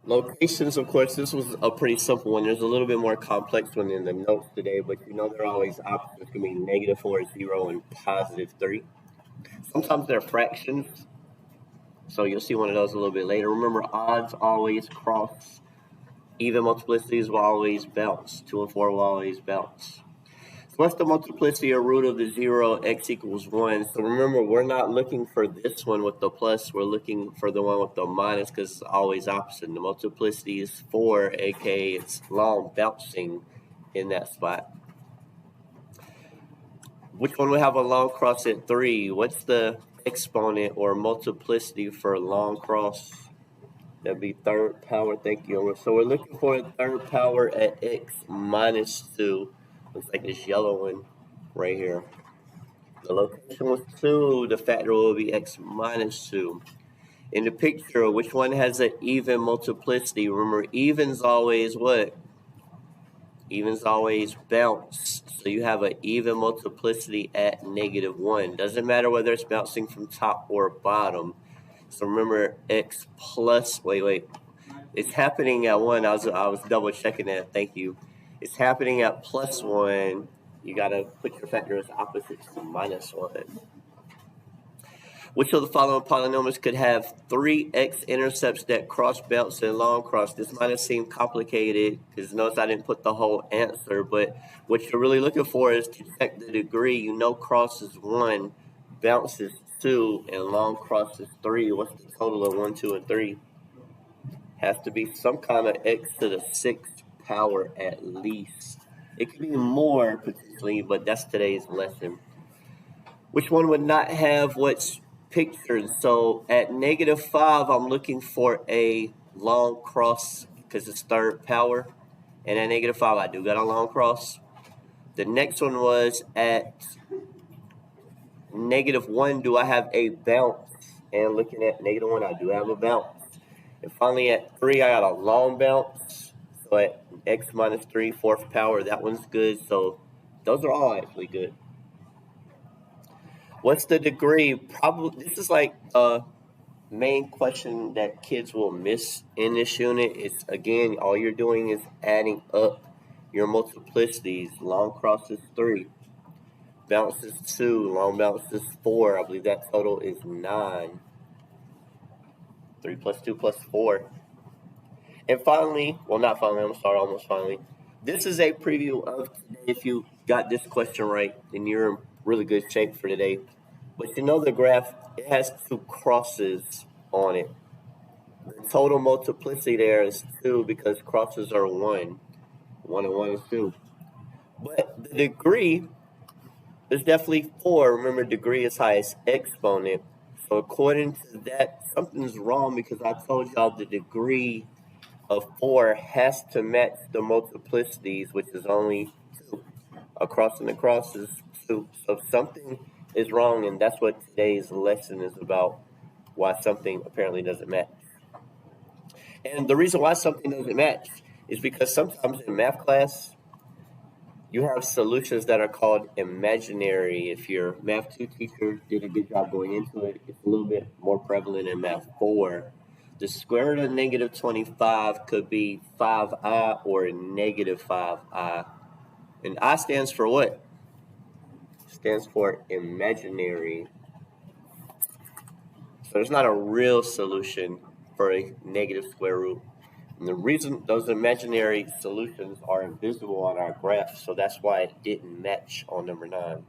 Locations, of course, this was a pretty simple one. There's a little bit more complex one in the notes today, but you know they're always opposites. It's going to be -4, 0, and +3. Sometimes they're fractions, so you'll see one of those a little bit later. Remember, odds always cross. Even multiplicities will always bounce. 2 and 4 will always bounce. So what's the multiplicity or root of the 0, x equals 1? So remember, we're not looking for this one with the plus. We're looking for the one with the minus because it's always opposite. And the multiplicity is 4, aka it's long bouncing in that spot. Which one would have a long cross at 3? What's the exponent or multiplicity for long cross? That'd be third power. Thank you. So we're looking for a third power at x minus 2. Looks like this yellow one right here. The location was 2. The factor will be x minus 2. In the picture, which one has an even multiplicity? Remember, evens always what? Evens always bounce. So you have an even multiplicity at -1. Doesn't matter whether it's bouncing from top or bottom. So remember, x plus, wait. It's happening at 1. I was double checking that. Thank you. It's happening at +1. You got to put your factor as opposites to -1. Which of the following polynomials could have 3 x-intercepts that cross, bounce, and long cross? This might have seemed complicated because notice I didn't put the whole answer, but what you're really looking for is to check the degree. You know cross is 1, bounce is 2, and long cross is 3. What's the total of 1, 2, and 3? Has to be some kind of x to the 6th power at least. It could be more potentially, but that's today's lesson. Which one would not have what's pictured? So at -5, I'm looking for a long cross because it's third power. And at -5, I do got a long cross. The next one was at -1, do I have a bounce? And looking at -1, I do have a bounce. And finally at 3, I got a long bounce. So at x minus 3, 4th power, that one's good. So those are all actually good. What's the degree? Probably, this is like a main question that kids will miss in this unit. It's, again, all you're doing is adding up your multiplicities. Long cross is 3. Bounce is 2. Long bounce is 4. I believe that total is 9. 3 plus 2 plus 4. And finally, well, not finally, I'm sorry, almost finally. This is a preview of today. If you got this question right, then you're in really good shape for today. But you know the graph, it has 2 crosses on it. The total multiplicity there is 2 because crosses are 1. 1 and 1 is 2. But the degree is definitely 4. Remember, degree is highest exponent. So according to that, something's wrong because I told y'all the degree of 4 has to match the multiplicities, which is only 2. Across and across is 2. So something is wrong, and that's what today's lesson is about, why something apparently doesn't match. And the reason why something doesn't match is because sometimes in math class, you have solutions that are called imaginary. If your math 2 teacher did a good job going into it, it's a little bit more prevalent in math 4. The square root of -25 could be 5i or -5i. And I stands for what? Stands for imaginary. So there's not a real solution for a negative square root. And the reason those imaginary solutions are invisible on our graph, so that's why it didn't match on number 9.